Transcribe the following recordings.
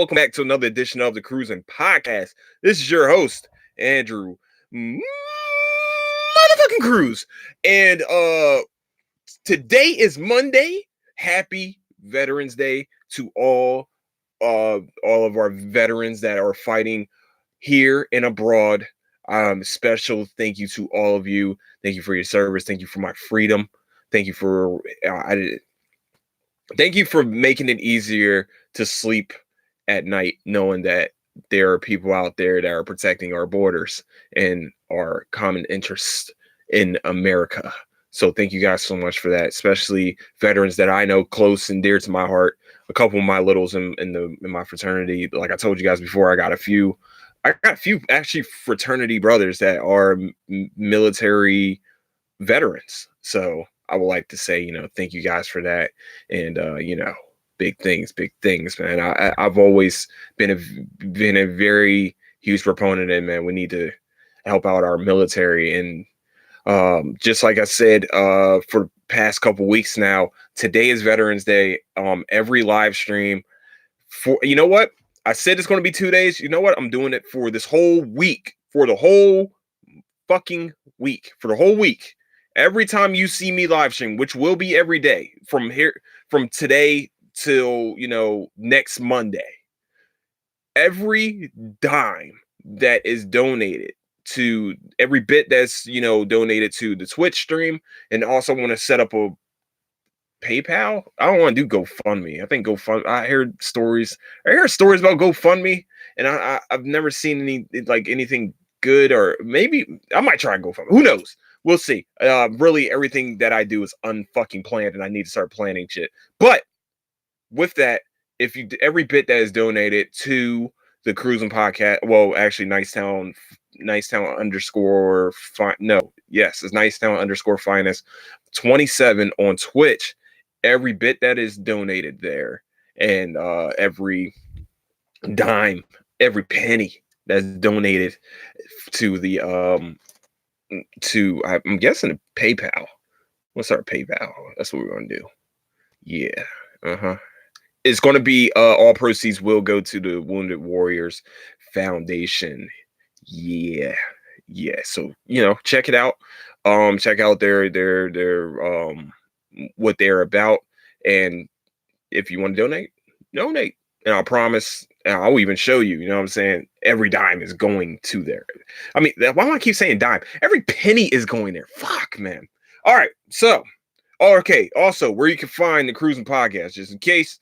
welcome back to another edition of the Cruising Podcast. This is your host, Andrew motherfucking Cruz. And today is Monday. Happy Veterans Day to all of our veterans that are fighting here and abroad. Special thank you to all of you. Thank you for your service. Thank you for my freedom. Thank you for thank you for making it easier to sleep at night, knowing that there are people out there that are protecting our borders and our common interests in America. So thank you guys so much for that, especially veterans that I know close and dear to my heart. A couple of my littles in my fraternity, like I told you guys before, I got a few actually fraternity brothers that are military veterans. So I would like to say, thank you guys for that. And, big things, man. I've always been a very huge proponent and man, we need to help out our military. And just like I said, for the past couple weeks now, today is Veterans Day. Every live stream for, you know what? I said it's going to be 2 days. You know what? I'm doing it for this whole week, for the whole fucking week, for the whole week. Every time you see me live stream, which will be every day from today till, next Monday, every dime that is donated to every bit that's, donated to the Twitch stream, and also want to set up a PayPal. I don't want to do GoFundMe. I think GoFundMe. I heard stories about GoFundMe, and I've never seen anything good, or maybe I might try GoFundMe. Who knows? We'll see. Really, everything that I do is unfucking planned, and I need to start planning shit. But with that, if you every bit that is donated to the Cruising Podcast, well, actually, Nicetown underscore it's Nicetown underscore finest 27 on Twitch. Every bit that is donated there, and every dime, every penny that's donated to the I'm guessing a PayPal. What's our PayPal? That's what we're gonna do. Yeah. It's gonna be all proceeds will go to the Wounded Warriors Foundation. Yeah. So check it out. Check out their what they're about, and if you want to donate. And I promise, and I'll even show you, you know what I'm saying? Every dime is going to there. I mean, why do I keep saying dime? Every penny is going there. Fuck, man. All right. So, okay. Also, where you can find the Cruising Podcast, just in case,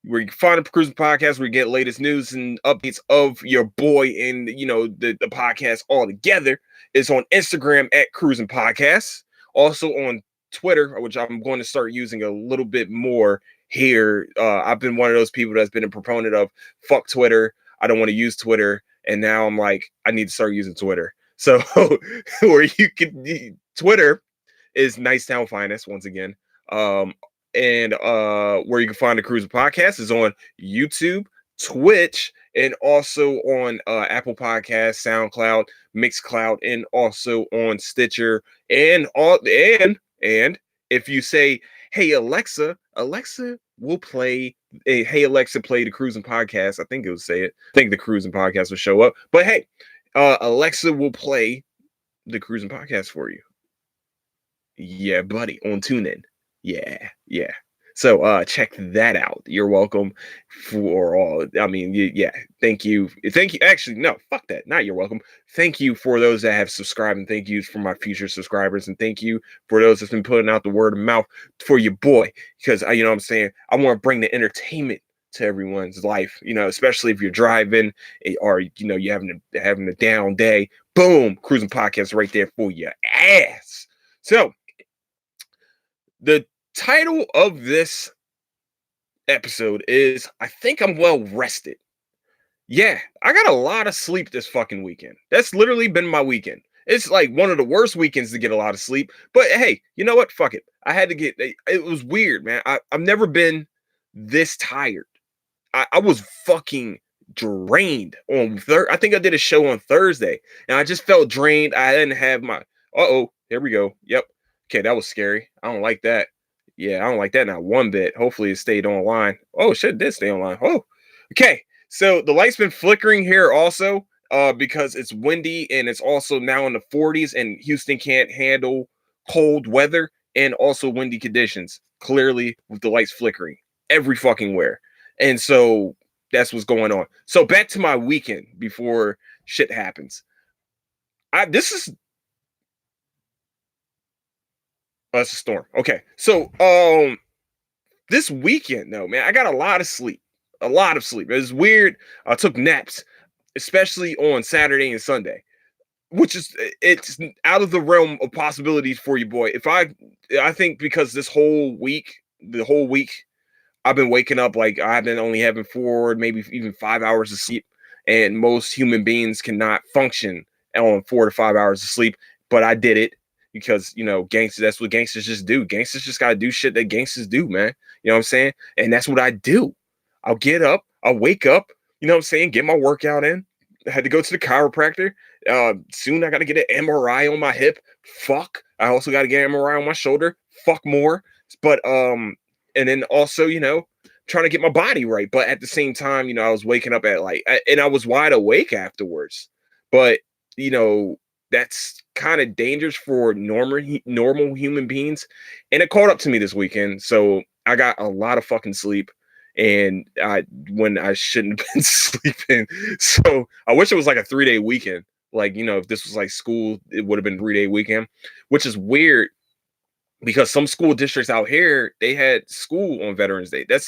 where you can find the Cruising Podcast, where you get latest news and updates of your boy and, the podcast all together, is on Instagram at Cruising Podcast. Also on Twitter, which I'm going to start using a little bit more here. I've been one of those people that's been a proponent of fuck Twitter. I don't want to use Twitter, and now I'm like, I need to start using Twitter. So where you can, Twitter is Nicetown Finest once again. And where you can find the Cruising Podcast is on YouTube, Twitch, and also on Apple Podcasts, SoundCloud, Mixcloud, and also on Stitcher, and if you say, "Hey Alexa," Alexa will play. Hey Alexa, play the Cruising Podcast. I think it will say it. I think the Cruising Podcast will show up. But hey, Alexa will play the Cruising Podcast for you. Yeah, buddy, on TuneIn. Yeah. So check that out. You're welcome for all. I mean, yeah. Thank you. Actually, no, fuck that. Not you're welcome. Thank you for those that have subscribed, and thank you for my future subscribers, and thank you for those that's been putting out the word of mouth for your boy. Because you know what I'm saying, I want to bring the entertainment to everyone's life. Especially if you're driving or you're having a down day. Boom, Cruising Podcast right there for your ass. So the title of this episode is I think I'm well rested. Yeah, I got a lot of sleep this fucking weekend. That's literally been my weekend. It's like one of the worst weekends to get a lot of sleep. But hey, you know what? Fuck it. I had to get it was weird, man. I've never been this tired. I was fucking drained on I think I did a show on Thursday, and I just felt drained. I didn't have my here we go. Yep. Okay, that was scary. I don't like that. Yeah, I don't like that not one bit. Hopefully it stayed online. Oh, shit, it did stay online. Oh, okay. So the light's been flickering here also, because it's windy and it's also now in the 40s, and Houston can't handle cold weather and also windy conditions. Clearly, with the lights flickering every fucking where, and so that's what's going on. So back to my weekend before shit happens. This is it's a storm. Okay, so this weekend though, man, I got a lot of sleep. A lot of sleep. It was weird. I took naps, especially on Saturday and Sunday, which is it's out of the realm of possibilities for you, boy. I think because this whole week, the whole week, I've been waking up like I've been only having 4, maybe even 5 hours of sleep, and most human beings cannot function on 4 to 5 hours of sleep. But I did it because gangsters. That's what gangsters just do. Gangsters just gotta do shit that gangsters do, man. You know what I'm saying? And that's what I do. I'll get up, I'll wake up, you know what I'm saying, get my workout in. I had to go to the chiropractor. Soon I got to get an MRI on my hip. Fuck. I also got to get an MRI on my shoulder. Fuck more. But and then also, trying to get my body right. But at the same time, I was waking up at and I was wide awake afterwards. But that's kind of dangerous for normal human beings. And it caught up to me this weekend. So I got a lot of fucking sleep. And when I shouldn't have been sleeping. So I wish it was like a 3-day weekend. Like, if this was like school, it would have been 3-day weekend, which is weird because some school districts out here, they had school on Veterans Day. It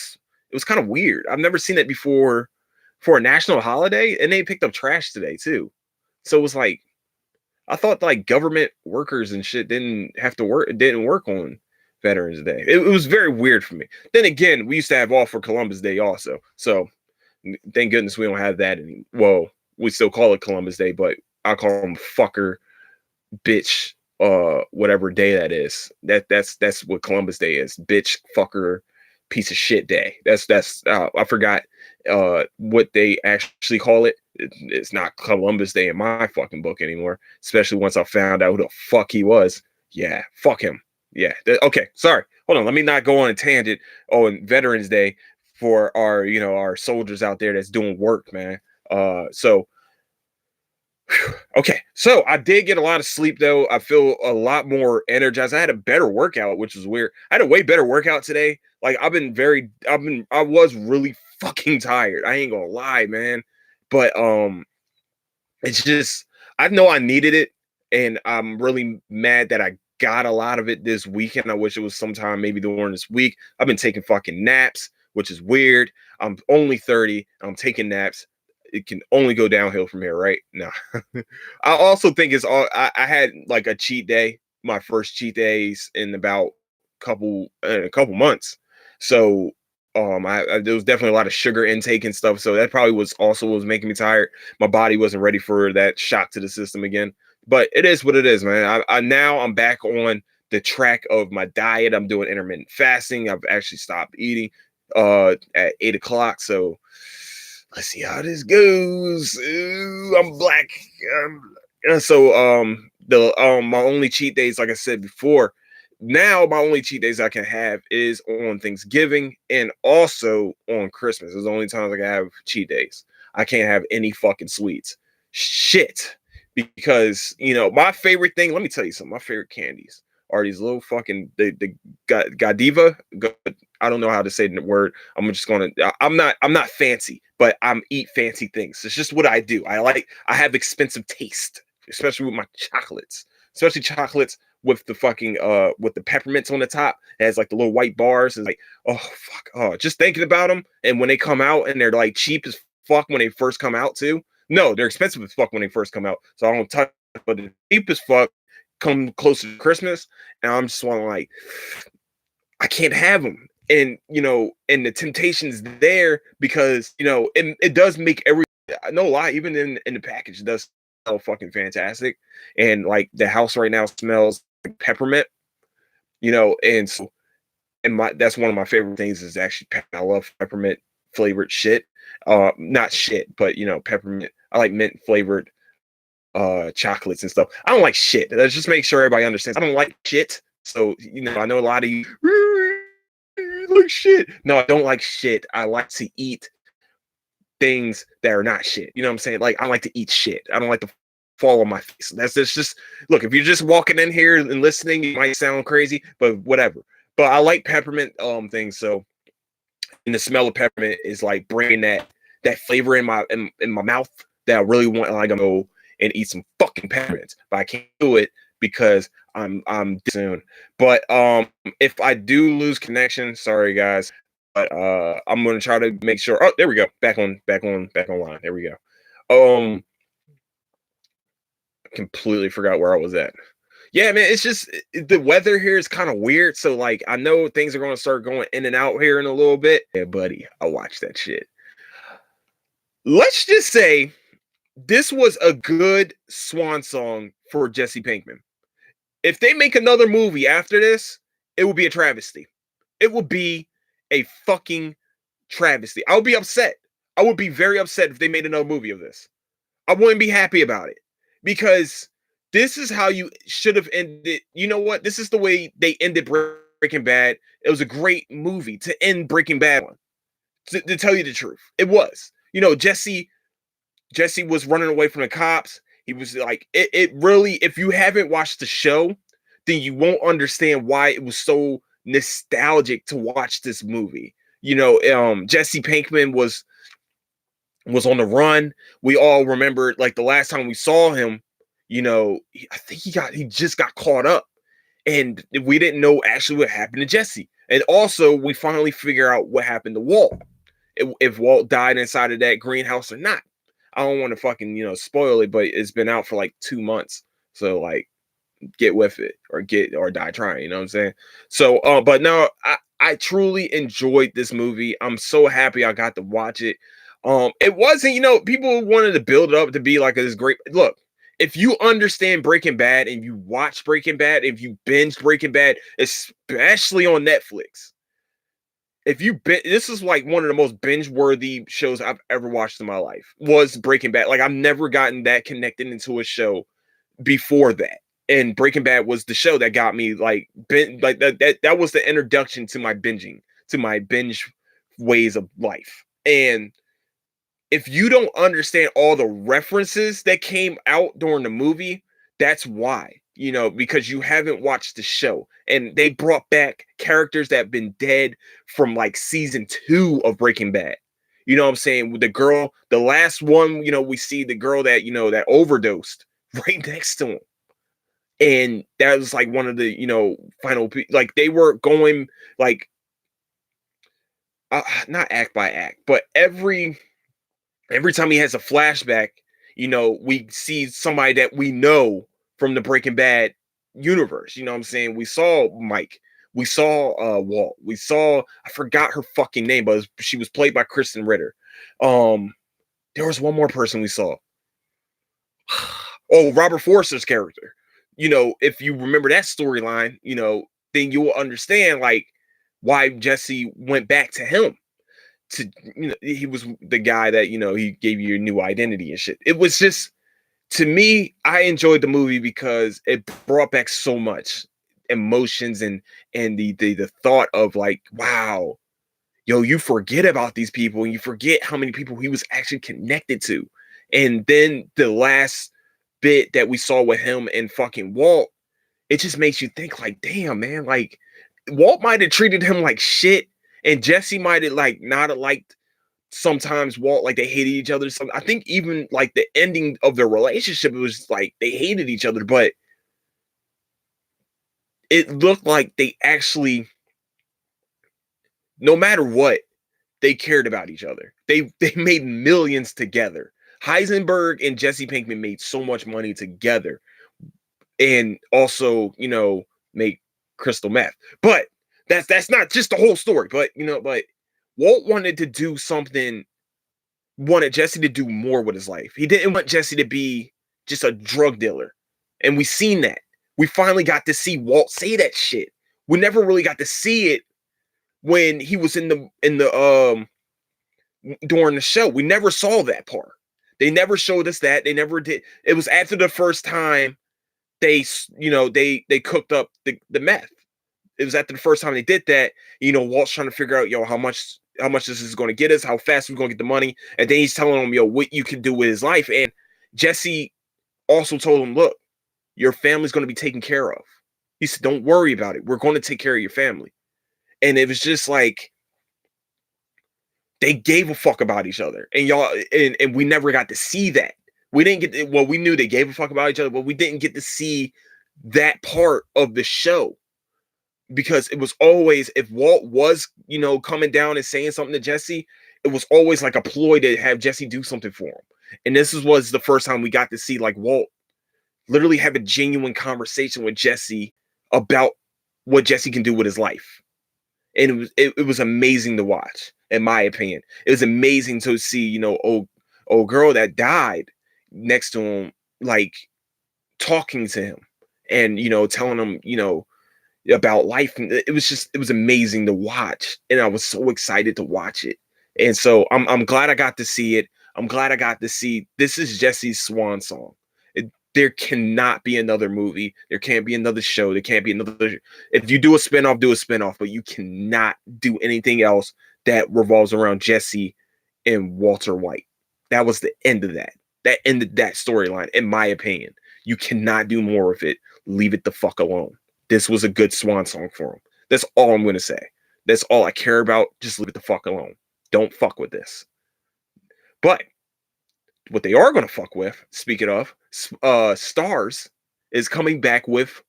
was kind of weird. I've never seen that before for a national holiday, and they picked up trash today too. So it was like, I thought like government workers and shit didn't work on Veterans Day. It was very weird for me. Then again, we used to have off for Columbus Day also. So thank goodness we don't have that anymore. Well, we still call it Columbus Day, but I call them fucker, bitch, whatever day that is. That's what Columbus Day is. Bitch, fucker, piece of shit day. That's I forgot what they actually call it. It's not Columbus Day in my fucking book anymore, especially once I found out who the fuck he was. Yeah, fuck him. Yeah. Okay, sorry. Hold on. Let me not go on a tangent on Veterans Day for our soldiers out there that's doing work, man. So okay, so I did get a lot of sleep though. I feel a lot more energized. I had a better workout, which was weird. I had a way better workout today. Like I was really fucking tired. I ain't gonna lie, man. But it's just I know I needed it, and I'm really mad that I got a lot of it this weekend. I wish it was sometime maybe during this week. I've been taking fucking naps, which is weird. I'm only 30. I'm taking naps. It can only go downhill from here, right? No. I also think it's all I had like a cheat day, my first cheat days in about a couple months. So there was definitely a lot of sugar intake and stuff. So that probably was making me tired. My body wasn't ready for that shock to the system again. But it is what it is, man. Now I'm back on the track of my diet. I'm doing intermittent fasting. I've actually stopped eating at 8 o'clock. So let's see how this goes. Ooh, I'm black. My only cheat days, like I said before, now my only cheat days I can have is on Thanksgiving and also on Christmas. Those are the only times I can have cheat days. I can't have any fucking sweets. Shit. Because my favorite thing, let me tell you something. My favorite candies are these little fucking the Godiva. I don't know how to say the word. I'm not fancy, but I'm eat fancy things. It's just what I do. I have expensive taste, especially with my chocolates, especially chocolates with the fucking with the peppermints on the top. It has like the little white bars. It's like, oh fuck. Oh, just thinking about them. And when they come out and they're like cheap as fuck when they first come out too. No, they're expensive as fuck when they first come out. So I don't touch it, but they're cheap as fuck come closer to Christmas. And I'm just wanting like, I can't have them. And and the temptation's there because it does make no lie, even in the package, it does smell fucking fantastic. And like the house right now smells like peppermint, and so that's one of my favorite things is actually I love peppermint flavored shit. Not shit, but peppermint. I like mint flavored chocolates and stuff. I don't like shit. Let's just make sure everybody understands. I don't like shit. So I know a lot of you like shit. No, I don't like shit. I like to eat things that are not shit. You know what I'm saying? Like I like to eat shit. I don't like to fall on my face. That's just look. If you're just walking in here and listening, it might sound crazy, but whatever. But I like peppermint things. So, and the smell of peppermint is like bringing that flavor in my mouth that I really want. Like, I'm gonna go and eat some fucking peppermints, but I can't do it because I'm soon. But if I do lose connection, sorry guys. But I'm gonna try to make sure. Oh, there we go. Back online. There we go. Completely forgot where I was at. Yeah, man, it's just the weather here is kind of weird. So like I know things are gonna start going in and out here in a little bit. Yeah, buddy, I watched that shit. Let's just say this was a good swan song for Jesse Pinkman. If they make another movie after this, it will be a travesty. It will be a fucking travesty. I would be upset. I would be very upset if they made another movie of this. I wouldn't be happy about it because this is how you should have ended. You know what? This is the way they ended Breaking Bad. It was a great movie to end Breaking Bad on. To tell you the truth, it was. You know, Jesse was running away from the cops. He was like, it really, if you haven't watched the show, then you won't understand why it was so nostalgic to watch this movie. You know, Jesse Pinkman was on the run. We all remember like the last time we saw him, you know, I think he just got caught up, and we didn't know actually what happened to Jesse. And also we finally figure out what happened to Walt. If Walt died inside of that greenhouse or not. I don't want to fucking, spoil it, but it's been out for like 2 months. So like get with it or die trying, you know what I'm saying? So but no, I truly enjoyed this movie. I'm so happy I got to watch it. It wasn't, people wanted to build it up to be like this great look. If you understand Breaking Bad and you watch Breaking Bad, if you binge Breaking Bad, especially on Netflix, this is like one of the most binge-worthy shows I've ever watched in my life, was Breaking Bad. Like I've never gotten that connected into a show before that. And Breaking Bad was the show that got me like that was the introduction to my binging, to my binge ways of life. And if you don't understand all the references that came out during the movie, that's why, because you haven't watched the show. And they brought back characters that have been dead from like season 2 of Breaking Bad. You know what I'm saying? With the girl, the last one, we see the girl that, that overdosed right next to him. And that was like one of the, final, like they were going like, not act by act, but every time he has a flashback, we see somebody that we know from the Breaking Bad universe. You know what I'm saying? We saw Mike. We saw Walt. We saw, I forgot her fucking name, but she was played by Kristen Ritter. There was one more person we saw. Oh, Robert Forster's character. If you remember that storyline, then you will understand like why Jesse went back to him. He was the guy that, he gave you a new identity and shit. It was just, to me, I enjoyed the movie because it brought back so much emotions and the thought of like, wow, you forget about these people and you forget how many people he was actually connected to. And then the last bit that we saw with him and fucking Walt, it just makes you think like, damn, man, like Walt might have treated him like shit. And Jesse might have like not have liked sometimes Walt, like they hated each other. I think even like the ending of their relationship, it was like they hated each other, but it looked like they actually, no matter what, they cared about each other. They made millions together. Heisenberg and Jesse Pinkman made so much money together, and also, make crystal meth. But that's not just the whole story. But but Walt wanted to do something, wanted Jesse to do more with his life. He didn't want Jesse to be just a drug dealer. And we seen that. We finally got to see Walt say that shit. We never really got to see it when he was in the during the show. We never saw that part. They never showed us that. They never did. It was after the first time they cooked up the meth. It was after the first time they did that, Walt's trying to figure out, much this is going to get us, how fast we're going to get the money. And then he's telling him, yo, what you can do with his life. And Jesse also told him, look, your family's going to be taken care of. He said, don't worry about it. We're going to take care of your family. And it was just like, they gave a fuck about each other. And y'all, and we never got to see that. We didn't get, well, we knew they gave a fuck about each other, but we didn't get to see that part of the show. Because it was always, if Walt was, coming down and saying something to Jesse, it was always like a ploy to have Jesse do something for him. And this was the first time we got to see like Walt literally have a genuine conversation with Jesse about what Jesse can do with his life. And it was amazing to watch, in my opinion. It was amazing to see, old girl that died next to him, like talking to him and, telling him, about life. And it was amazing to watch. And I was so excited to watch it. And so I'm glad I got to see it. I'm glad I got to see, this is Jesse's swan song. There cannot be another movie. There can't be another show. There can't be another. If you do a spinoff, do a spinoff, but you cannot do anything else that revolves around Jesse and Walter White. That was the end of that. That ended that storyline, in my opinion. You cannot do more of it. Leave it the fuck alone. This was a good swan song for him. That's all I'm going to say. That's all I care about. Just leave it the fuck alone. Don't fuck with this. But what they are going to fuck with, speaking of, Stars is coming back with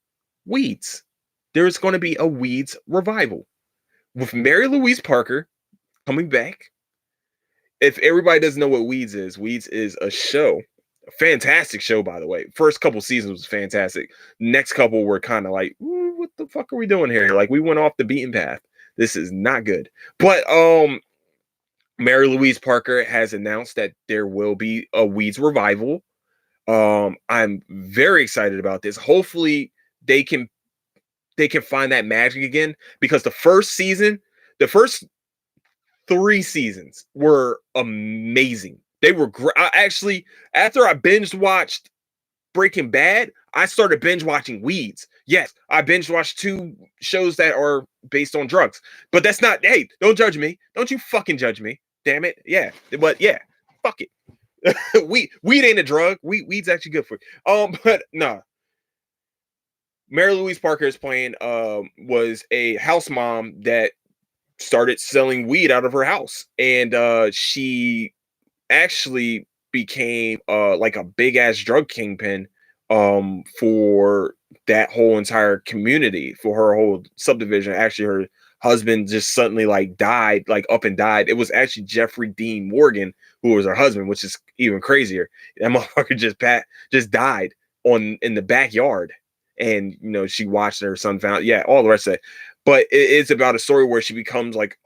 Weeds. There's going to be a Weeds revival with Mary Louise Parker coming back. If everybody doesn't know what Weeds is a show, a fantastic show, by the way. First couple seasons was fantastic. Next couple were kind of like, what the fuck are we doing here? Like, we went off the beaten path. This is not good. But Mary Louise Parker has announced that there will be a Weeds revival. I'm very excited about this. Hopefully they can find that magic again, because the first 3 seasons were amazing. They were great. Actually, after I binge watched Breaking Bad, I started binge watching Weeds. Yes, I binge watched 2 shows that are based on drugs, but that's not, hey, don't judge me. Don't you fucking judge me. Damn it. Yeah. But yeah, fuck it. Weed ain't a drug. Weed's actually good for you. But nah. Mary Louise Parker is playing was a house mom that started selling weed out of her house. And she actually became like a big ass drug kingpin for that whole entire community, for her whole subdivision. Actually, her husband just suddenly like died, like up and died. It was actually Jeffrey Dean Morgan who was her husband, which is even crazier. That motherfucker just died in the backyard. And she watched her son found, yeah, all the rest of it. But it's about a story where she becomes like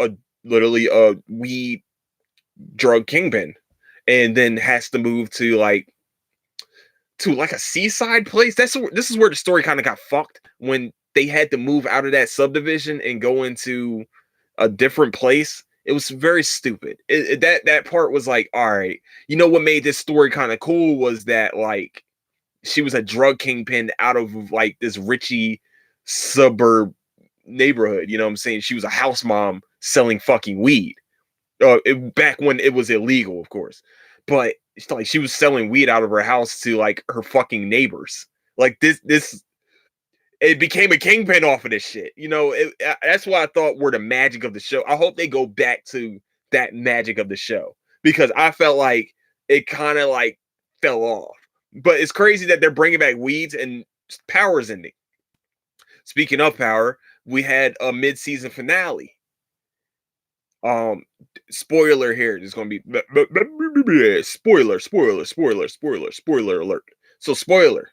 literally a weed drug kingpin, and then has to move to like a seaside place. This is where the story kind of got fucked, when they had to move out of that subdivision and go into a different place. It was very stupid. That part was like, all right. What made this story kind of cool was that like she was a drug kingpin out of like this richy suburb neighborhood. You know what I'm saying? She was a house mom selling fucking weed. Back when it was illegal, of course. But it's like she was selling weed out of her house to like her fucking neighbors. Like this it became a kingpin off of this shit. That's what I thought were the magic of the show. I hope they go back to that magic of the show, because I felt like it kind of like fell off. But it's crazy that they're bringing back Weeds and Power's ending. Speaking of Power, we had a mid-season finale. Spoiler here. There's going to be spoiler alert. So spoiler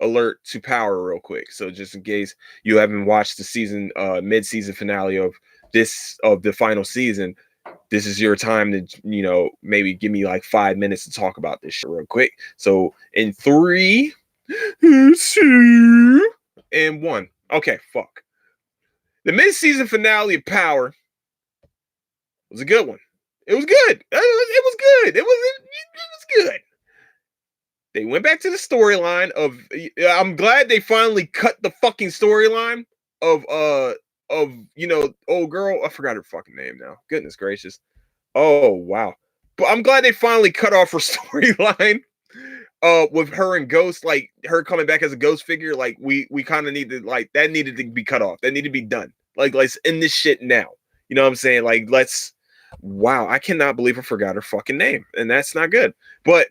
alert to Power real quick. So just in case you haven't watched the season, mid-season finale of the final season, this is your time to, maybe give me like 5 minutes to talk about this shit real quick. So in 3, 2, and 1. Okay, fuck. The mid-season finale of Power was a good one. It was good. It was good. It was good. They went back to the storyline of. I'm glad they finally cut the fucking storyline of of old girl. I forgot her fucking name now. Goodness gracious. Oh wow. But I'm glad they finally cut off her storyline. With her and Ghost, like her coming back as a ghost figure, like we kind of needed, like that needed to be cut off. That needed to be done. Like let's end this shit now. You know what I'm saying? Like let's. Wow, I cannot believe I forgot her fucking name, and that's not good. But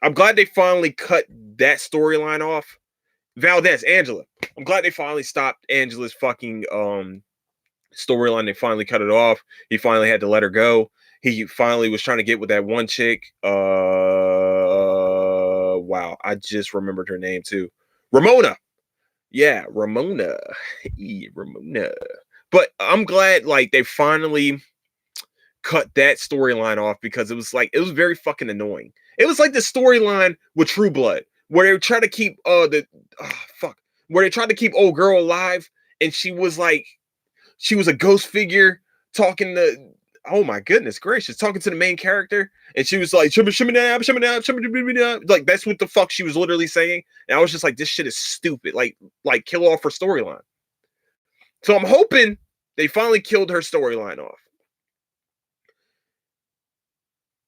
I'm glad they finally cut that storyline off. Angela. I'm glad they finally stopped Angela's fucking storyline. They finally cut it off. He finally had to let her go. He finally was trying to get with that one chick. Wow, I just remembered her name too. Ramona. Yeah, Ramona. Ramona. But I'm glad like they finally cut that storyline off because it was very fucking annoying. It was like the storyline with True Blood where they tried to keep where they tried to keep old girl alive, and she was a ghost figure talking to, oh my goodness gracious, talking to the main character, and she was like shimmy shimmy dab, shimmy dab, shimmy dab. Like that's what the fuck she was literally saying. And I was just like, this shit is stupid. Like kill off her storyline. So I'm hoping they finally killed her storyline off.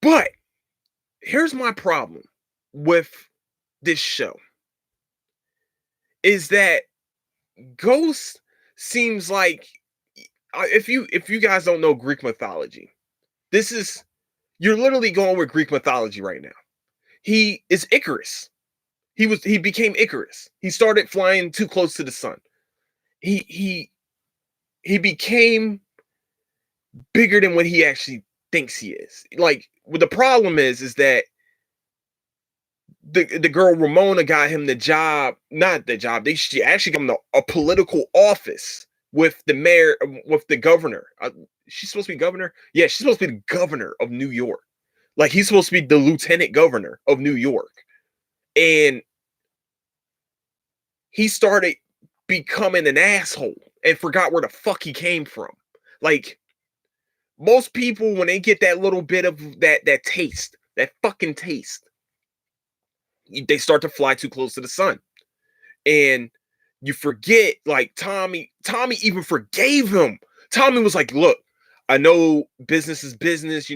But here's my problem with this show is that Ghost seems like, if you guys don't know Greek mythology, you're literally going with Greek mythology right now. He is Icarus. He became Icarus. He started flying too close to the sun. He became bigger than what he actually thinks he is. Like, what the problem is that the girl Ramona got him the job, not the job. She actually got him a political office with the mayor, with the governor. She's supposed to be governor. Yeah, she's supposed to be the governor of New York. Like he's supposed to be the lieutenant governor of New York, and he started becoming an asshole and forgot where the fuck he came from. Like most people, when they get that little bit of that taste, that fucking taste, they start to fly too close to the sun. And you forget, like Tommy even forgave him. Tommy was like, look, I know business is business,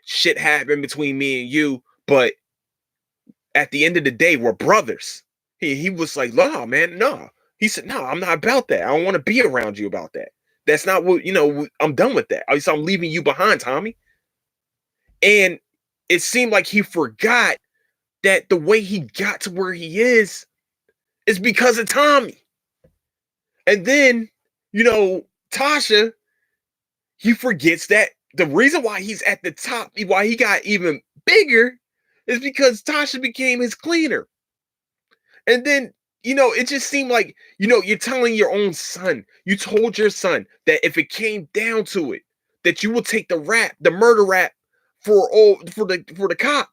shit happened between me and you, but at the end of the day, we're brothers. He was like, nah, man, nah. He said, no, I'm not about that. I don't want to be around you about that. That's not what, I'm done with that. I'm leaving you behind, Tommy. And it seemed like he forgot that the way he got to where he is because of Tommy. And then, Tasha, he forgets that the reason why he's at the top, why he got even bigger, is because Tasha became his cleaner. And then, it just seemed like, you're telling your own son, you told your son that if it came down to it, that you will take the murder rap for the cop.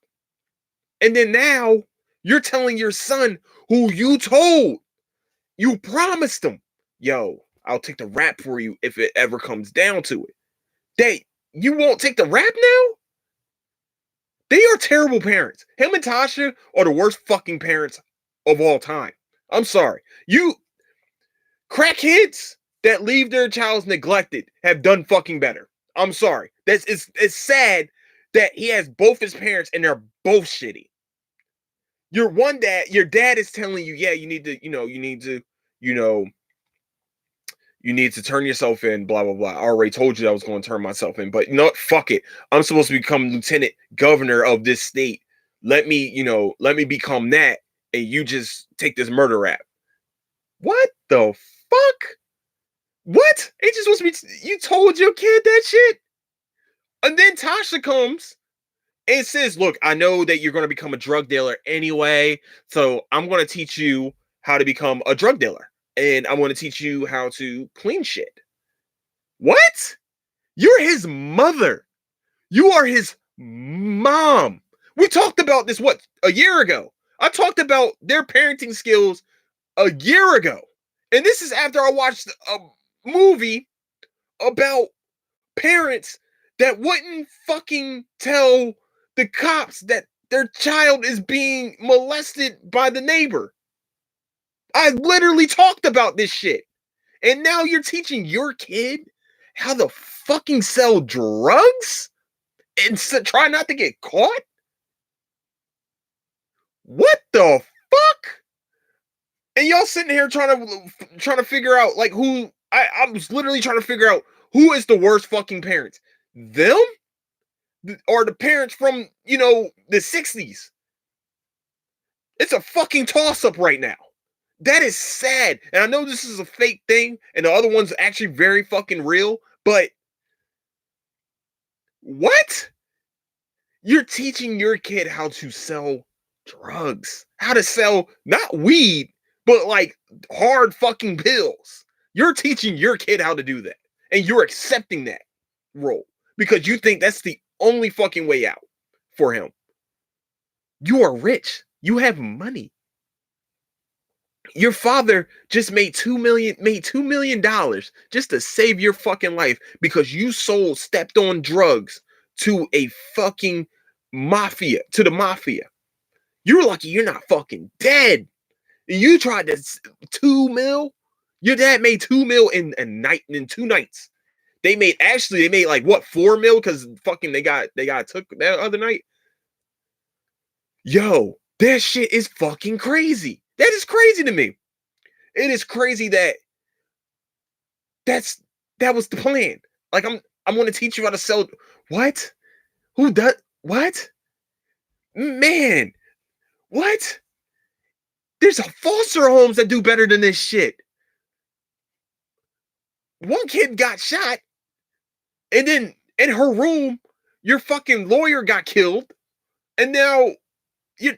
And then now you're telling your son, who you told, you promised him, yo, I'll take the rap for you if it ever comes down to it. That you won't take the rap now? They are terrible parents. Him and Tasha are the worst fucking parents of all time. I'm sorry. You crackheads that leave their childs neglected have done fucking better. I'm sorry. It's sad that he has both his parents and they're both shitty. Your dad is telling you, yeah, you need to turn yourself in, blah, blah, blah. I already told you I was going to turn myself in, but fuck it. I'm supposed to become lieutenant governor of this state. Let me become that, and you just take this murder rap. What the fuck? What? It just supposed to be, you told your kid that shit? And then Tasha comes and says, look, I know that you're going to become a drug dealer anyway, so I'm going to teach you how to become a drug dealer. And I want to teach you how to clean shit. What? You're his mother. You are his mom. We talked about this, a year ago? I talked about their parenting skills a year ago. And this is after I watched a movie about parents that wouldn't fucking tell the cops that their child is being molested by the neighbor. I literally talked about this shit. And now you're teaching your kid how to fucking sell drugs and try not to get caught? What the fuck? And y'all sitting here trying to figure out like who I was literally trying to figure out who is the worst fucking parents. Them or the parents from, the 60s? It's a fucking toss up right now. That is sad. And I know this is a fake thing and the other one's actually very fucking real, but what? You're teaching your kid how to sell drugs, how to sell not weed, but like hard fucking pills. You're teaching your kid how to do that. And you're accepting that role because you think that's the only fucking way out for him. You are rich. You have money. Your father just made $2 million just to save your fucking life because you stepped on drugs to a fucking to the mafia. You're lucky you're not fucking dead. You tried to 2 mil. Your dad made 2 mil in a night, in 2 nights. They made like what, 4 mil because fucking they got took that other night. Yo, that shit is fucking crazy. That is crazy to me. It is crazy that was the plan. Like I'm going to teach you how to sell. What? Who does what? Man, what? There's a foster homes that do better than this shit. One kid got shot, and then in her room, your fucking lawyer got killed, and now you.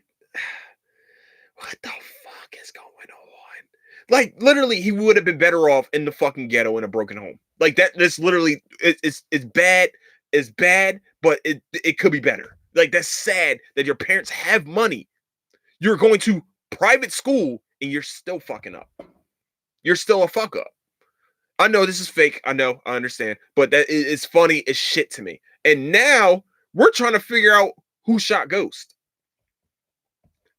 What the fuck is going on? Like literally, he would have been better off in the fucking ghetto in a broken home. Like that. That's literally it's bad. It's bad, but it could be better. Like that's sad that your parents have money. You're going to private school and you're still fucking up. You're still a fuck up. I know this is fake. I know. I understand. But that is funny as shit to me. And now we're trying to figure out who shot Ghost.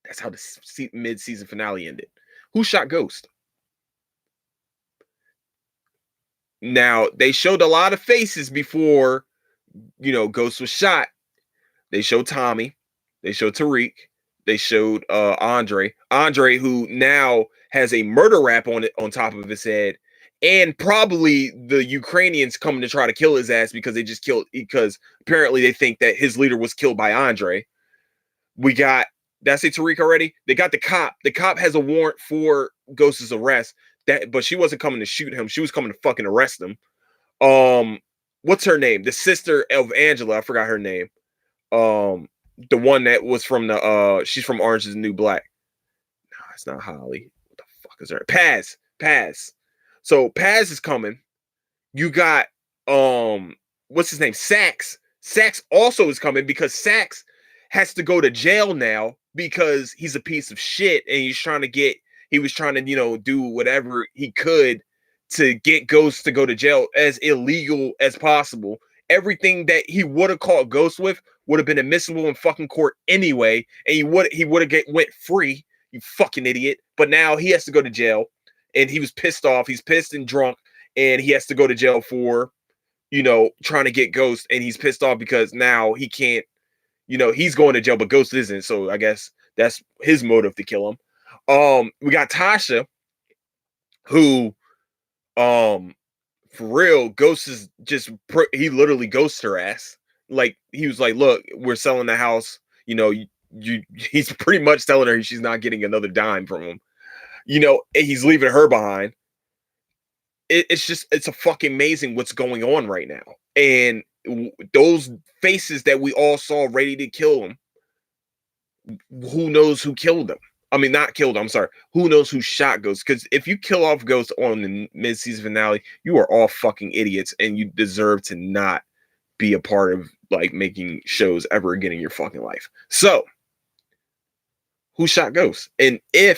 That's how the mid-season finale ended. Who shot Ghost? Now, they showed a lot of faces before, Ghost was shot. They showed Tommy. They showed Tariq. They showed Andre. Andre, who now has a murder rap on top of his head. And probably the Ukrainians coming to try to kill his ass because because apparently they think that his leader was killed by Andre. We got, did I say Tariq already? They got the cop. The cop has a warrant for Ghost's arrest. But she wasn't coming to shoot him. She was coming to fucking arrest him. What's her name? The sister of Angela. I forgot her name. The one that was from she's from Orange is the New Black. No, it's not Holly. What the fuck is her? Paz. So Paz is coming. You got what's his name? Sax. Sax also is coming because Sax has to go to jail now because he's a piece of shit and he was trying to, do whatever he could to get Ghost to go to jail as illegal as possible. Everything that he would have caught Ghost with would have been admissible in fucking court anyway, and he would have went free. You fucking idiot! But now he has to go to jail, and he was pissed off. He's pissed and drunk, and he has to go to jail for, trying to get Ghost, and he's pissed off because now he can't. He's going to jail, but Ghost isn't. So I guess that's his motive to kill him. We got Tasha, who, for real, Ghost is he literally ghosts her ass. Like he was like, look, we're selling the house. He's pretty much telling her she's not getting another dime from him. And he's leaving her behind. It's a fucking amazing what's going on right now. And those faces that we all saw ready to kill him, who knows who killed them? I mean, not killed. I'm sorry. Who knows who shot Ghost? Because if you kill off Ghost on the mid-season finale, you are all fucking idiots, and you deserve to not be a part of like making shows ever again in your fucking life. So, who shot Ghost? And I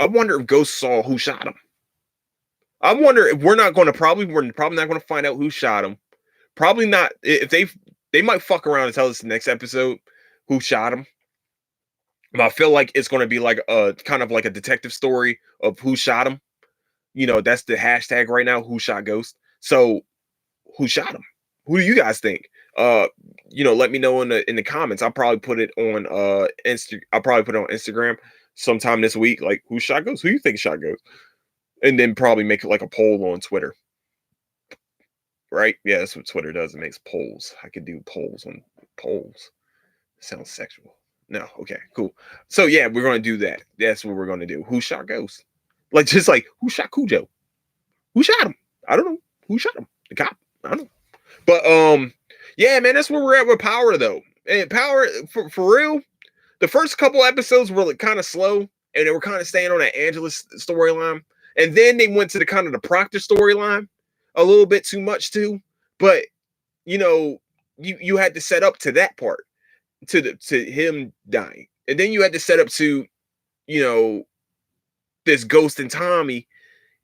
wonder if Ghost saw who shot him. I wonder if we're probably not going to find out who shot him. Probably not. If they might fuck around and tell us the next episode who shot him. I feel like it's going to be like a kind of like a detective story of who shot him. That's the hashtag right now. Who shot Ghost? So who shot him? Who do you guys think? Uh, let me know in the comments. I'll probably put it on I'll probably put it on Instagram sometime this week. Like, who shot Ghost? Who you think shot Ghost? And then probably make it like a poll on Twitter. Right? Yeah, that's what Twitter does. It makes polls. I could do polls on polls. Sounds sexual. No, okay, cool. So yeah, we're gonna do that. That's what we're gonna do. Who shot Ghost? Like, just like, who shot Cujo? Who shot him? I don't know. Who shot him? The cop? I don't know. But yeah, man, that's where we're at with Power though. And Power, for real, the first couple episodes were like kind of slow, and they were kind of staying on that Angela storyline. And then they went to the kind of the Proctor storyline a little bit too much too. But you had to set up to that part, to him dying. And then you had to set up to, this Ghost and Tommy.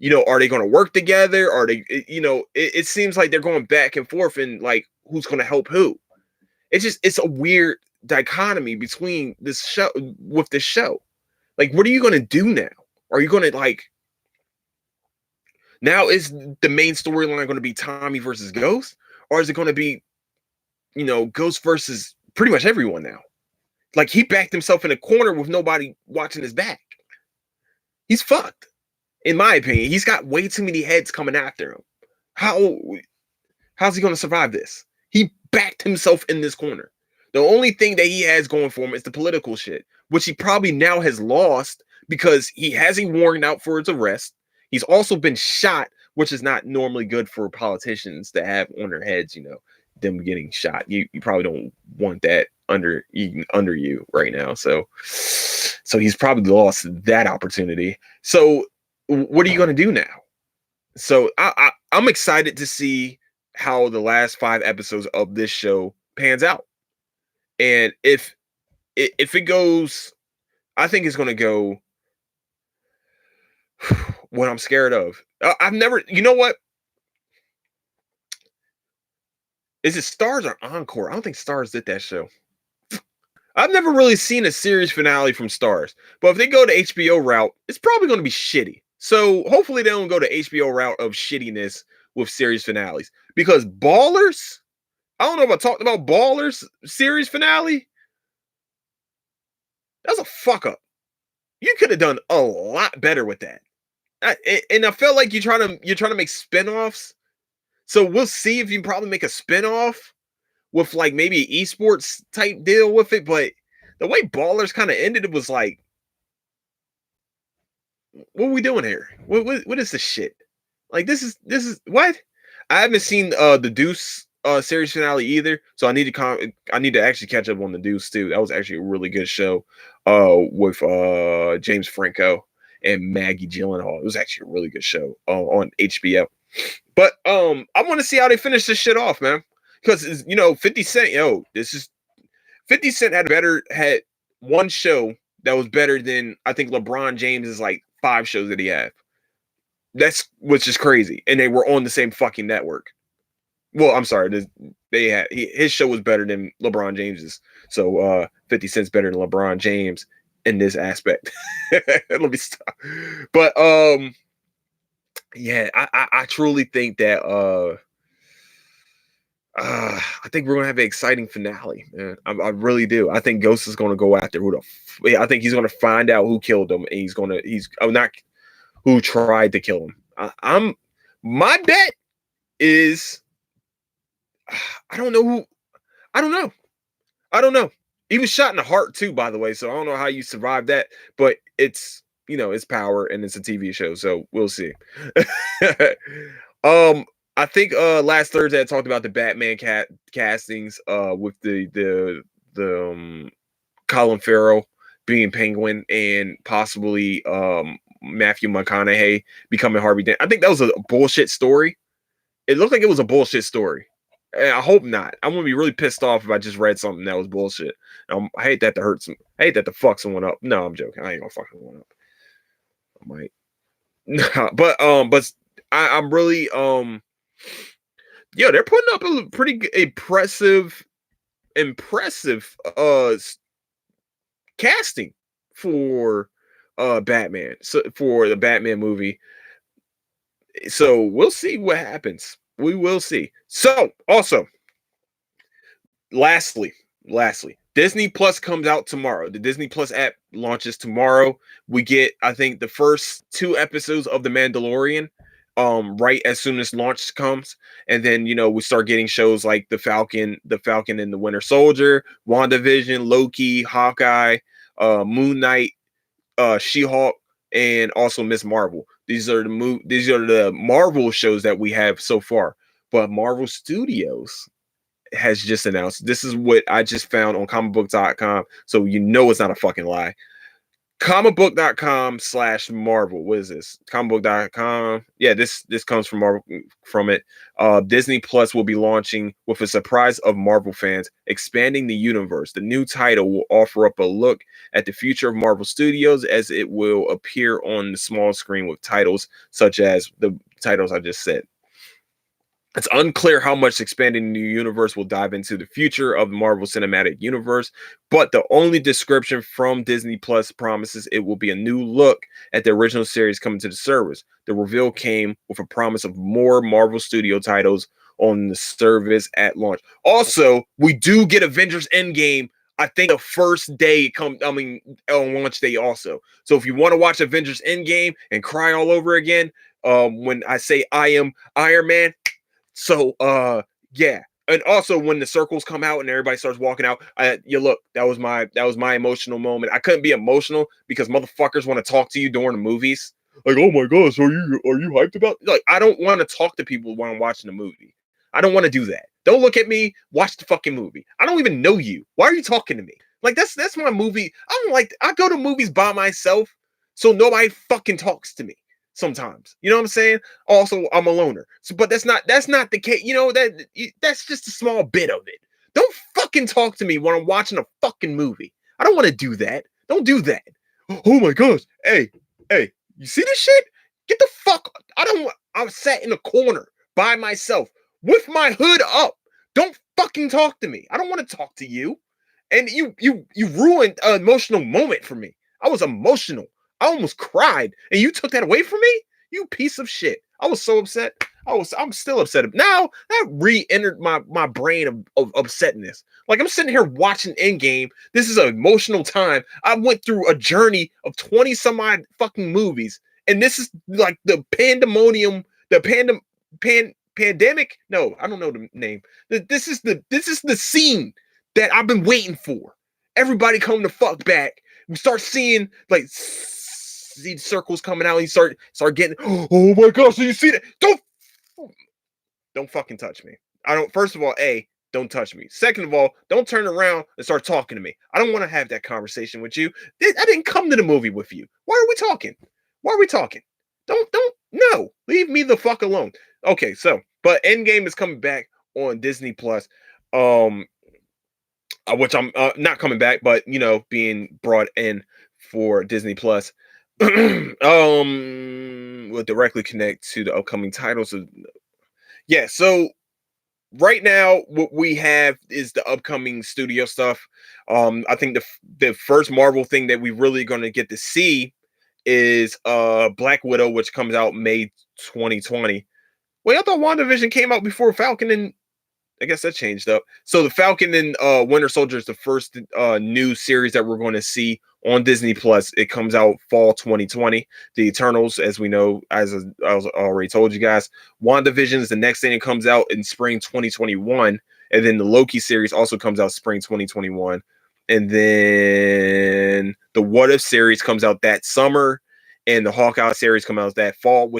Are they going to work together? Are they, it seems like they're going back and forth, and like, who's going to help who? It's a weird dichotomy between this show with this show. Like, what are you going to do now? Are you going to, like, now is the main storyline going to be Tommy versus Ghost? Or is it going to be, Ghost versus pretty much everyone now? Like, he backed himself in a corner with nobody watching his back. He's fucked. In my opinion, he's got way too many heads coming after him. How's he going to survive this? He backed himself in this corner. The only thing that he has going for him is the political shit, which he probably now has lost because he has a warrant out for his arrest. He's also been shot, which is not normally good for politicians to have on their heads, them getting shot. You probably don't want that under you right now. So he's probably lost that opportunity. So what are you going to do now? So I'm excited to see how the last 5 episodes of this show pans out. And if it goes, I think it's going to go what I'm scared of. I've never, you know what? Is it Stars or Encore? I don't think Stars did that show. I've never really seen a series finale from Stars. But if they go to HBO route, it's probably going to be shitty. So hopefully they don't go to HBO route of shittiness with series finales. Because Ballers, I don't know if I talked about Ballers series finale. That's a fuck up. You could have done a lot better with that. And I felt like you're trying to make spinoffs. So we'll see if you can probably make a spinoff with like maybe an esports type deal with it. But the way Ballers kind of ended, it was like, what are we doing here? What is this shit? Like, this is what? I haven't seen the Deuce series finale either, so I need to actually catch up on the Deuce too. That was actually a really good show with James Franco and Maggie Gyllenhaal. It was actually a really good show on HBO. But I want to see how they finish this shit off, man. Because 50 Cent, 50 Cent had one show that was better than I think LeBron James's like 5 shows that he had. That's which is crazy, and they were on the same fucking network. Well, I'm sorry, his show was better than LeBron James's. So 50 Cent's better than LeBron James in this aspect. Let me stop. But yeah, I truly think that I think we're gonna have an exciting finale, man. I really do. I think Ghost is gonna go after I think he's gonna find out who killed him, and not who tried to kill him. My bet is I don't know. I don't know. He was shot in the heart too, by the way. So I don't know how you survived that, but it's it's Power and it's a TV show, so we'll see. I think last Thursday I talked about the Batman castings with the Colin Farrell being Penguin and possibly Matthew McConaughey becoming Harvey Dent. I think that was a bullshit story. It looked like it was a bullshit story. And I hope not. I'm gonna be really pissed off if I just read something that was bullshit. I hate that to I hate that to fuck someone up. No, I'm joking. I ain't gonna fuck someone up. I might. but I'm really they're putting up a pretty impressive casting for Batman. So for the Batman movie, So we'll see what happens. We will see. So also, lastly, lastly, Disney Plus comes out tomorrow. The Disney Plus app launches tomorrow. We get, I think, the first 2 episodes of The Mandalorian right as soon as launch comes. And then, we start getting shows like the Falcon and the Winter Soldier, WandaVision, Loki, Hawkeye, Moon Knight, She-Hulk, and also Miss Marvel. These are the Marvel shows that we have so far. But Marvel Studios has just announced, this is what I just found on comicbook.com, so it's not a fucking lie. Comicbook.com/Marvel. What is this? Comicbook.com. Yeah, this comes from Marvel, from it. Disney Plus will be launching with a surprise of Marvel fans, expanding the universe. The new title will offer up a look at the future of Marvel Studios, as it will appear on the small screen with titles such as the titles I just said. It's unclear how much expanding the new universe will dive into the future of the Marvel Cinematic Universe, but the only description from Disney Plus promises it will be a new look at the original series coming to the service. The reveal came with a promise of more Marvel Studio titles on the service at launch. Also, we do get Avengers Endgame, I think, the first day on launch day also. So if you want to watch Avengers Endgame and cry all over again, when I say I am Iron Man, so yeah. And also when the circles come out and everybody starts walking out, look, that was my emotional moment. I couldn't be emotional because motherfuckers want to talk to you during the movies. Like, oh my gosh, are you hyped about? Like, I don't want to talk to people while I'm watching the movie. I don't want to do that. Don't look at me, watch the fucking movie. I don't even know you. Why are you talking to me? Like, that's my movie. I go to movies by myself, so nobody fucking talks to me sometimes. You know what I'm saying? Also, I'm a loner. So, but that's not the case. That's just a small bit of it. Don't fucking talk to me when I'm watching a fucking movie. I don't want to do that. Don't do that. Oh my gosh. Hey, you see this shit? Get the fuck. I'm sat in a corner by myself with my hood up. Don't fucking talk to me. I don't want to talk to you. And you ruined an emotional moment for me. I was emotional. I almost cried, and you took that away from me? You piece of shit. I was so upset. I'm still upset. Now that re-entered my brain of upsetness. Like, I'm sitting here watching Endgame. This is an emotional time. I went through a journey of 20 some odd fucking movies, and this is like the pandemonium, pandemic. No, I don't know the name. This is the scene that I've been waiting for. Everybody come the fuck back. We start seeing, like, see circles coming out, and you start getting, oh my gosh, so you see that? Don't fucking touch me. First of all, don't touch me. Second of all, don't turn around and start talking to me. I don't want to have that conversation with you. I didn't come to the movie with you. Why are we talking? Don't, no, leave me the fuck alone. Okay, so, but Endgame is coming back on Disney Plus. Which I'm not coming back, but being brought in for Disney Plus. Will directly connect to the upcoming titles of, yeah. So right now, what we have is the upcoming studio stuff. I think the first Marvel thing that we really going to get to see is Black Widow, which comes out May 2020. Wait, I thought WandaVision came out before Falcon, and I guess that changed up. So the Falcon and Winter Soldier is the first new series that we're going to see on Disney Plus. It comes out fall 2020. The Eternals, as we know, as I already told you guys, WandaVision is the next thing that comes out in spring 2021, and then the Loki series also comes out spring 2021, and then the What If series comes out that summer, and the Hawkeye series comes out that fall.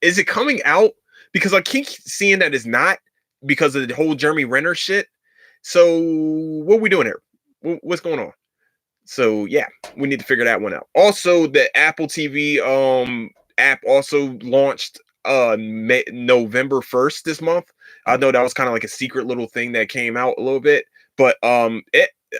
Is it coming out? Because I keep seeing that it's not, because of the whole Jeremy Renner shit. So what are we doing here? What's going on? So yeah, we need to figure that one out. Also, the Apple TV app also launched November 1st this month. I know that was kind of like a secret little thing that came out a little bit, but I'm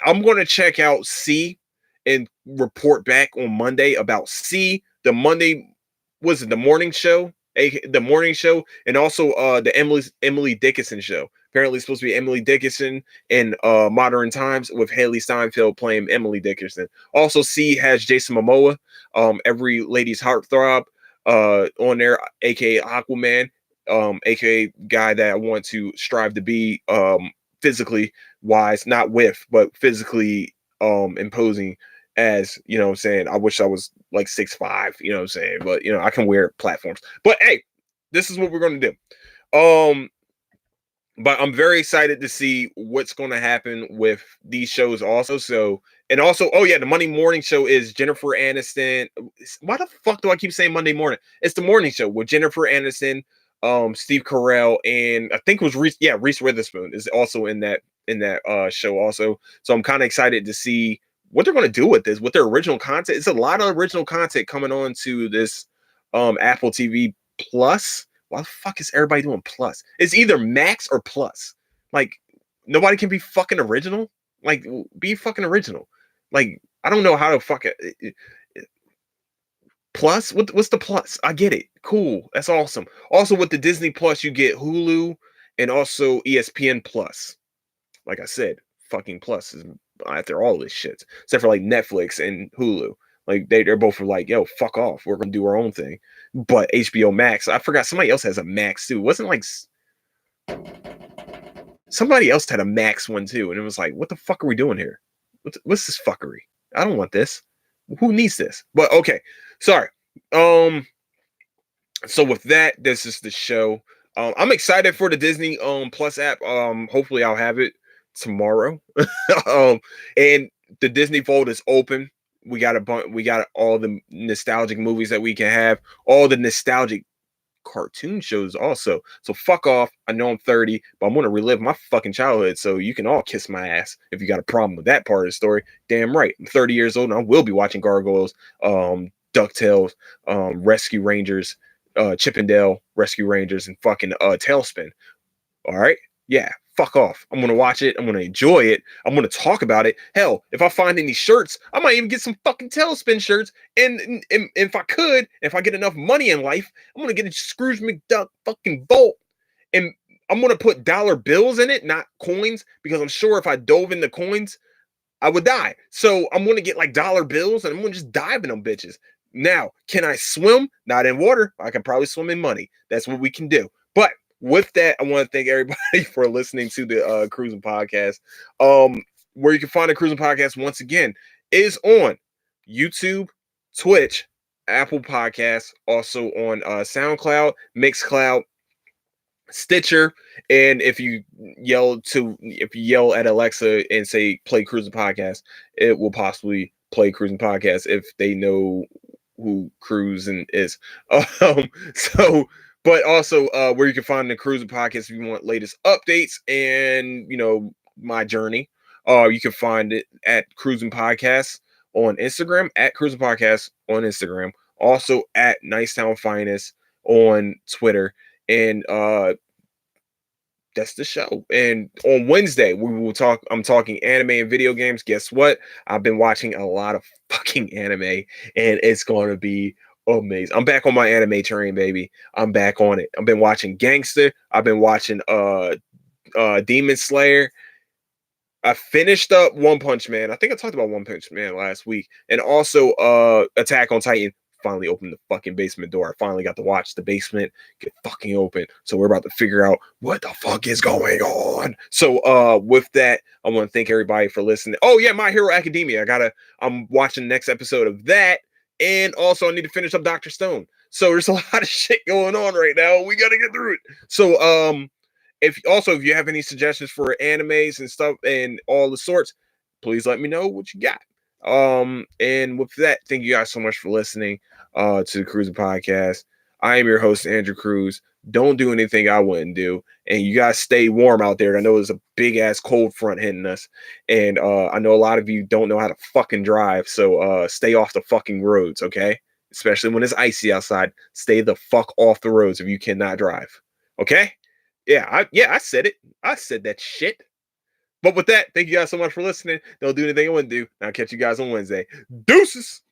going to check out C and report back on Monday about C. The Monday, was it the morning show? The morning show, and also the Emily Dickinson show. Apparently it's supposed to be Emily Dickinson in Modern Times, with Haley Steinfeld playing Emily Dickinson. Also, C has Jason Momoa, every lady's heartthrob. on there, aka Aquaman, aka guy that I want to strive to be physically wise, not with, but physically imposing as, you know what I'm saying. I wish I was like 6'5", you know what I'm saying, but I can wear platforms. But hey, this is what we're gonna do. Um but I'm very excited to see what's going to happen with these shows also. So, and also, oh yeah, the Monday morning show is Jennifer Aniston. Why the fuck do I keep saying Monday morning? It's the morning show with Jennifer Aniston, Steve Carell, and I think it was Reese. Yeah, Reese Witherspoon is also in that show also. So I'm kind of excited to see what they're going to do with this, with their original content. It's a lot of original content coming on to this Apple TV Plus. Why the fuck is everybody doing plus? It's either max or plus. Like, nobody can be fucking original. Like, be fucking original. Like, I don't know how to fuck it. Plus? What's the plus? I get it. Cool. That's awesome. Also, with the Disney Plus, you get Hulu and also ESPN Plus. Like I said, fucking plus is after all this shit. Except for like Netflix and Hulu. Like they're both like, yo, fuck off. We're gonna do our own thing. But HBO Max, I forgot somebody else has a Max too. It wasn't like somebody else had a Max one too, and it was like, what the fuck are we doing here? What's this fuckery? I don't want this. Who needs this? But okay, sorry. So with that, this is the show. I'm excited for the Disney Plus app. Hopefully I'll have it tomorrow. And the Disney Vault is open. We got we got all the nostalgic movies that we can have, all the nostalgic cartoon shows also. So fuck off. I know I'm 30, but I'm gonna relive my fucking childhood. So you can all kiss my ass if you got a problem with that part of the story. Damn right. I'm 30 years old and I will be watching Gargoyles, DuckTales, Rescue Rangers, Chippendale Rescue Rangers, and fucking Tailspin. All right. Yeah, fuck off. I'm gonna watch it. I'm gonna enjoy it. I'm gonna talk about it. Hell, if I find any shirts, I might even get some fucking Tailspin shirts. And if I could, if I get enough money in life, I'm gonna get a Scrooge McDuck fucking vault, and I'm gonna put dollar bills in it, not coins, because I'm sure if I dove into coins, I would die. So I'm gonna get like dollar bills, and I'm gonna just dive in them bitches. Now, can I swim? Not in water. I can probably swim in money. That's what we can do. But with that, I want to thank everybody for listening to the Cruising Podcast. Where you can find the Cruising Podcast once again is on YouTube, Twitch, Apple Podcasts, also on SoundCloud, Mixcloud, Stitcher, and if you yell at Alexa and say play Cruising Podcast, it will possibly play Cruising Podcast if they know who Cruising is. So but also where you can find the Cruising Podcast if you want latest updates and my journey. You can find it at Cruising Podcast on Instagram, at Cruising Podcast on Instagram, also at Nicetown Finest on Twitter. And that's the show. And on Wednesday, I'm talking anime and video games. Guess what? I've been watching a lot of fucking anime, and it's gonna be amazing. I'm back on my anime train, baby. I'm back on it. I've been watching Gangster. I've been watching Demon Slayer. I finished up One Punch Man. I think I talked about One Punch Man last week. And also Attack on Titan. Finally opened the fucking basement door. I finally got to watch the basement get fucking open. So we're about to figure out what the fuck is going on. So with that, I want to thank everybody for listening. Oh yeah, My Hero Academia. I'm watching the next episode of that. And also I need to finish up Dr. Stone. So there's a lot of shit going on right now. We gotta get through it. So if you have any suggestions for animes and stuff and all the sorts, please let me know what you got. And with that, thank you guys so much for listening to the Cruising Podcast. I am your host, Andrew Cruz. Don't do anything I wouldn't do. And you guys stay warm out there. I know there's a big ass cold front hitting us. And I know a lot of you don't know how to fucking drive. So stay off the fucking roads, okay? Especially when it's icy outside. Stay the fuck off the roads if you cannot drive. Okay? I said it. I said that shit. But with that, thank you guys so much for listening. Don't do anything I wouldn't do. I'll catch you guys on Wednesday. Deuces.